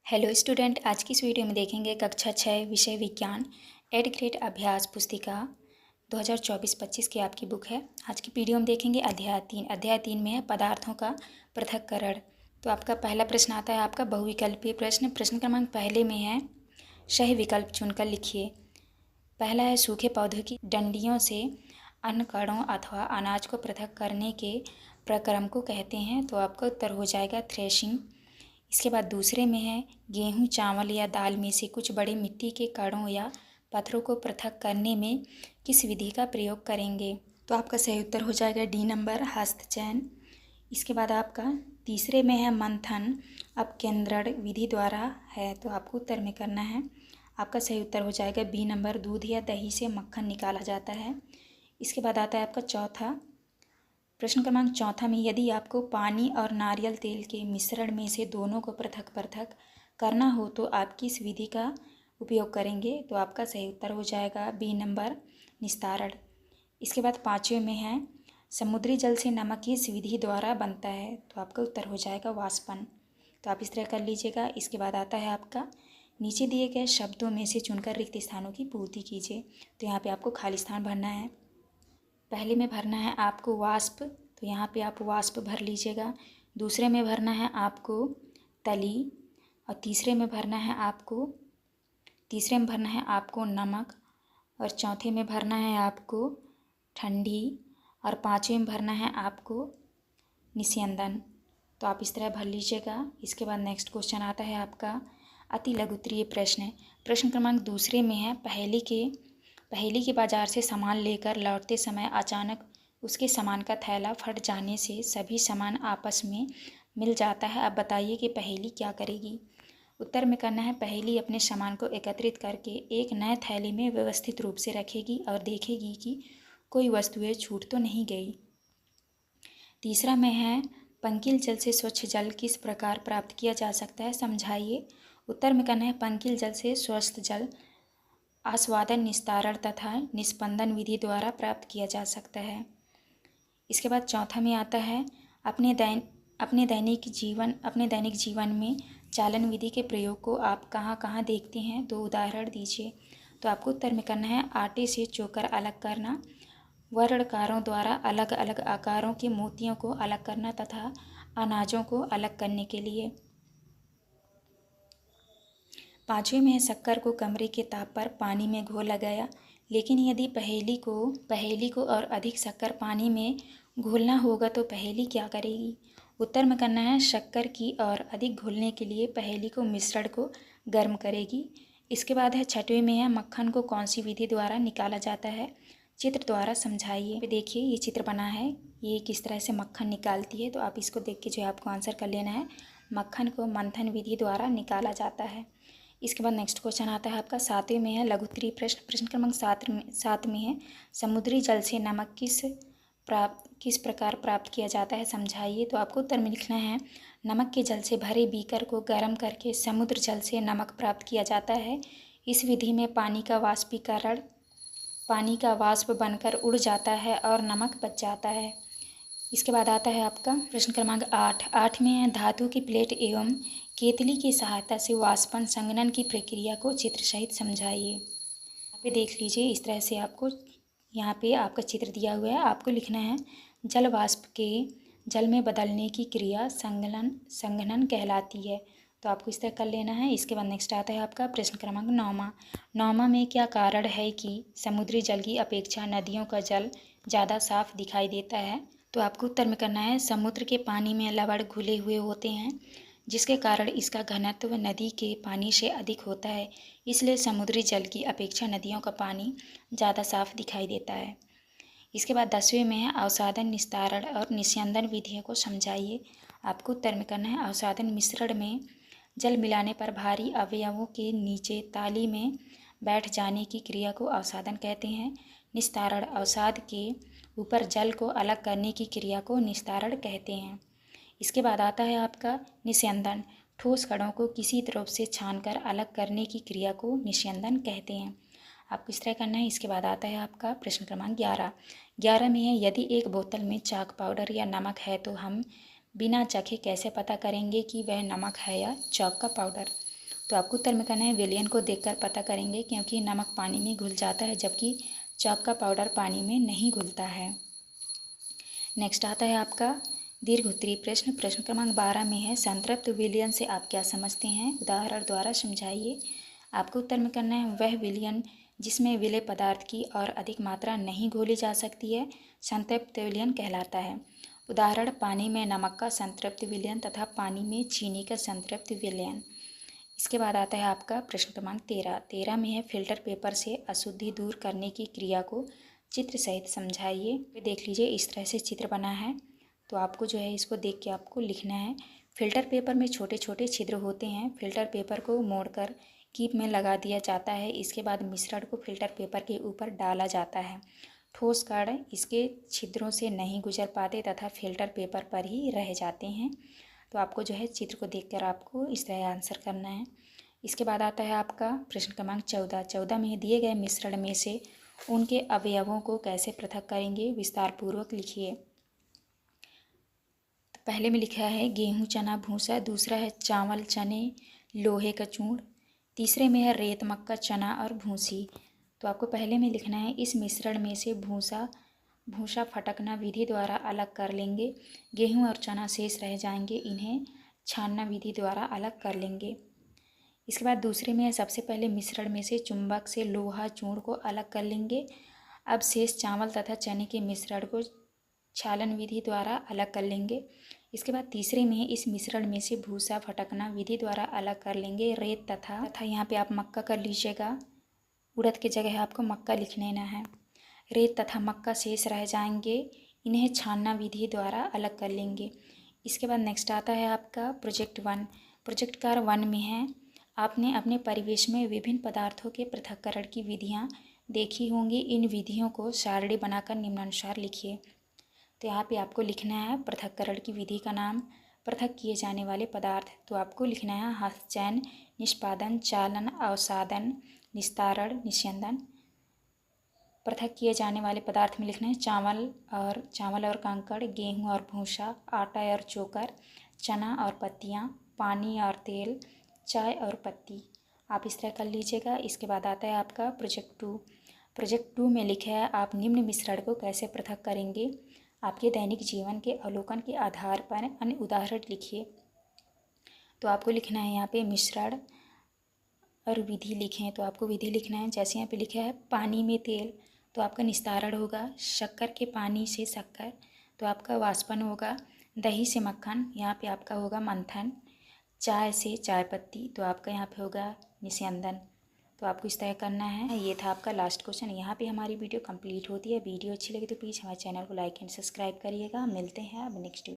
Hello student, आज की इस वीडियो में देखेंगे कक्षा 6 विषय विज्ञान एड ग्रेड अभ्यास पुस्तिका 2024-25 की आपकी बुक है। आज की वीडियो में देखेंगे अध्याय 3 में है पदार्थों का पृथक्करण। तो आपका पहला प्रश्न आता है आपका बहुविकल्पीय प्रश्न। प्रश्न क्रमांक पहले में है सही विकल्प चुनकर लिखिए। पहला है सूखे पौधों की डंडियों से अन्न कणों अथवा अनाज को पृथक करने के प्रक्रम को कहते हैं। तो आपका उत्तर हो जाएगा थ्रेशिंग। इसके बाद दूसरे में है गेहूं, चावल या दाल में से कुछ बड़े मिट्टी के कणों या पत्थरों को पृथक करने में किस विधि का प्रयोग करेंगे। तो आपका सही उत्तर हो जाएगा डी नंबर, हस्तचयन। इसके बाद आपका तीसरे में है मंथन अपकेंद्रण विधि द्वारा है। तो आपको उत्तर में करना है। आपका सही उत्तर हो जाएगा बी नंबर, दूध या दही से मक्खन निकाला जाता है। इसके बाद आता है आपका चौथा प्रश्न क्रमांक चौथा में यदि आपको पानी और नारियल तेल के मिश्रण में से दोनों को पृथक पृथक करना हो तो आप किस विधि का उपयोग करेंगे। तो आपका सही उत्तर हो जाएगा बी नंबर, निस्तारण। इसके बाद पाँचवें में है समुद्री जल से नमक किस विधि द्वारा बनता है। तो आपका उत्तर हो जाएगा वाष्पन। तो आप इस तरह कर लीजिएगा। इसके बाद आता है आपका नीचे दिए गए शब्दों में से चुनकर रिक्त स्थानों की पूर्ति कीजिए। तो यहाँ पे आपको खाली स्थान भरना है। पहले में भरना है आपको वाष्प, तो यहाँ पे आप वाष्प भर लीजिएगा। दूसरे में भरना है आपको तली, और तीसरे में भरना है आपको नमक, और चौथे में भरना है आपको ठंडी, और पाँचवें में भरना है आपको निस्यंदन। तो आप इस तरह भर लीजिएगा। इसके बाद नेक्स्ट क्वेश्चन आता है आपका अति लघुत्तरीय प्रश्न। प्रश्न क्रमांक दूसरे में है पहेली के बाजार से सामान लेकर लौटते समय अचानक उसके सामान का थैला फट जाने से सभी सामान आपस में मिल जाता है। अब बताइए कि पहेली क्या करेगी। उत्तर में करना है पहेली अपने सामान को एकत्रित करके एक नए थैले में व्यवस्थित रूप से रखेगी और देखेगी कि कोई वस्तुएं छूट तो नहीं गई। तीसरा में है पंकिल जल से स्वच्छ जल किस प्रकार प्राप्त किया जा सकता है, समझाइए। उत्तर में करना है पंकिल जल से स्वच्छ जल आस्वादन, निस्तारण तथा निस्पंदन विधि द्वारा प्राप्त किया जा सकता है। इसके बाद चौथा में आता है अपने दैनिक जीवन में चालन विधि के प्रयोग को आप कहाँ कहाँ देखते हैं, तो उदाहरण दीजिए। तो आपको उत्तर में करना है आटे से चोकर अलग करना, वर्णकारों द्वारा अलग अलग आकारों के मोतियों को अलग करना तथा अनाजों को अलग करने के लिए। पाँचवें में है शक्कर को कमरे के ताप पर पानी में घोला गया, लेकिन यदि पहेली को और अधिक शक्कर पानी में घोलना होगा तो पहेली क्या करेगी। उत्तर में करना है शक्कर की और अधिक घोलने के लिए पहेली को मिश्रण को गर्म करेगी। इसके बाद है छठवें में है मक्खन को कौन सी विधि द्वारा निकाला जाता है, चित्र द्वारा समझाइए। देखिए ये चित्र बना है, ये किस तरह से मक्खन निकालती है। तो आप इसको देख के जो है आपको आंसर कर लेना है। मक्खन को मंथन विधि द्वारा निकाला जाता है। इसके बाद नेक्स्ट क्वेश्चन आता है आपका सातवें में है लघुत्तरीय प्रश्न। प्रश्न क्रमांक सात में है समुद्री जल से नमक किस प्रकार प्राप्त किया जाता है, समझाइए। तो आपको उत्तर में लिखना है नमक के जल से भरे बीकर को गर्म करके समुद्र जल से नमक प्राप्त किया जाता है। इस विधि में पानी का वाष्प बनकर उड़ जाता है और नमक बच जाता है। इसके बाद आता है आपका प्रश्न क्रमांक 8 में है धातु की प्लेट एवं केतली की सहायता से वाष्पन संघनन की प्रक्रिया को चित्र सहित समझाइए। यहाँ पे देख लीजिए, इस तरह से आपको यहाँ पे आपका चित्र दिया हुआ है। आपको लिखना है जल वाष्प के जल में बदलने की क्रिया संघनन कहलाती है। तो आपको इस तरह कर लेना है। इसके बाद नेक्स्ट आता है आपका प्रश्न क्रमांक 9 में क्या कारण है कि समुद्री जल की अपेक्षा नदियों का जल ज़्यादा साफ दिखाई देता है। तो आपको उत्तर में करना है समुद्र के पानी में लवण घुले हुए होते हैं, जिसके कारण इसका घनत्व नदी के पानी से अधिक होता है। इसलिए समुद्री जल की अपेक्षा नदियों का पानी ज़्यादा साफ दिखाई देता है। इसके बाद 10वें में है अवसादन, निस्तारण और निस्यंदन विधियों को समझाइए। आपको उत्तर में करना है अवसादन मिश्रण में जल मिलाने पर भारी अवयवों के नीचे ताली में बैठ जाने की क्रिया को अवसादन कहते हैं। निस्तारण अवसाद के ऊपर जल को अलग करने की क्रिया को निस्तारण कहते हैं। इसके बाद आता है आपका निस्यंदन, ठोस कणों को किसी तरफ से छानकर अलग करने की क्रिया को निस्यंदन कहते हैं। आपको इस तरह करना है। इसके बाद आता है आपका प्रश्न क्रमांक 11 में है यदि एक बोतल में चाक पाउडर या नमक है तो हम बिना चखे कैसे पता करेंगे कि वह नमक है या चाक का पाउडर। तो आपको उत्तर में करना है विलयन को देखकर पता करेंगे, क्योंकि नमक पानी में घुल जाता है जबकि चॉक का पाउडर पानी में नहीं घुलता है। नेक्स्ट आता है आपका दीर्घ उत्तरीय प्रश्न। प्रश्न क्रमांक 12 में है संतृप्त विलयन से आप क्या समझते हैं, उदाहरण द्वारा समझाइए। आपको उत्तर में करना है वह विलयन जिसमें विलेय पदार्थ की और अधिक मात्रा नहीं घोली जा सकती है संतृप्त विलयन कहलाता है। उदाहरण पानी में नमक का संतृप्त विलयन तथा पानी में चीनी का संतृप्त विलयन। इसके बाद आता है आपका प्रश्न क्रमांक 13 में है फिल्टर पेपर से अशुद्धि दूर करने की क्रिया को चित्र सहित समझाइए। देख लीजिए इस तरह से चित्र बना है, तो आपको जो है इसको देख के आपको लिखना है। फिल्टर पेपर में छोटे छोटे छिद्र होते हैं। फिल्टर पेपर को मोड़कर कीप में लगा दिया जाता है। इसके बाद मिश्रण को फिल्टर पेपर के ऊपर डाला जाता है। ठोस कण इसके छिद्रों से नहीं गुजर पाते तथा फिल्टर पेपर पर ही रह जाते हैं। तो आपको जो है चित्र को देखकर आपको इस तरह आंसर करना है। इसके बाद आता है आपका प्रश्न क्रमांक 14 में दिए गए मिश्रण में से उनके अवयवों को कैसे पृथक करेंगे, विस्तार पूर्वक लिखिए। तो पहले में लिखा है गेहूं चना भूसा, दूसरा है चावल चने लोहे का चूर्ण, तीसरे में है रेत मक्का चना और भूसी। तो आपको पहले में लिखना है इस मिश्रण में से भूसा फटकना विधि द्वारा अलग कर लेंगे। गेहूं और चना शेष रह जाएंगे, इन्हें छानना विधि द्वारा अलग कर लेंगे। इसके बाद दूसरे में है सबसे पहले मिश्रण में से चुंबक से लोहा चूर्ण को अलग कर लेंगे। अब शेष चावल तथा चने के मिश्रण को छालन विधि द्वारा अलग कर लेंगे। इसके बाद तीसरे में इस मिश्रण में से भूसा फटकना विधि द्वारा अलग कर लेंगे। रेत तथा यहाँ पे आप मक्का कर लीजिएगा, उड़द की जगह आपको मक्का लिख लेना है। रेत तथा मक्का शेष रह जाएंगे, इन्हें छानना विधि द्वारा अलग कर लेंगे। इसके बाद नेक्स्ट आता है आपका प्रोजेक्ट 1। प्रोजेक्ट कार्य 1 में है आपने अपने परिवेश में विभिन्न पदार्थों के पृथक्करण की विधियाँ देखी होंगी। इन विधियों को सारणी बनाकर निम्नानुसार लिखिए। तो यहाँ पे आपको लिखना है पृथक्करण की विधि का नाम, पृथक किए जाने वाले पदार्थ। तो आपको लिखना है हस्तचयन, निष्पादन, चालन, अवसादन, निस्तारण, निस्यंदन। पृथक किए जाने वाले पदार्थ में लिखना है चावल और कंकड़, गेहूँ और भूसा, आटा और चोकर, चना और पत्तियाँ, पानी और तेल, चाय और पत्ती। आप इस तरह कर लीजिएगा। इसके बाद आता है आपका प्रोजेक्ट 2। प्रोजेक्ट 2 में लिखा है आप निम्न मिश्रण को कैसे पृथक करेंगे। आपके दैनिक जीवन के अवलोकन के आधार पर अन्य उदाहरण लिखिए। तो आपको लिखना है यहाँ पे मिश्रण और विधि लिखें। तो आपको विधि लिखना है, जैसे यहाँ पे लिखा है पानी में तेल, तो आपका निस्तारण होगा। शक्कर के पानी से शक्कर, तो आपका वाष्पन होगा। दही से मक्खन, यहाँ पे आपका होगा मंथन। चाय से चाय पत्ती, तो आपका यहाँ पे होगा निस्यंदन। तो आपको इस तरह करना है। ये था आपका लास्ट क्वेश्चन। यहाँ पे हमारी वीडियो कंप्लीट होती है। वीडियो अच्छी लगी तो प्लीज़ हमारे चैनल को लाइक एंड सब्सक्राइब करिएगा। मिलते हैं अब नेक्स्ट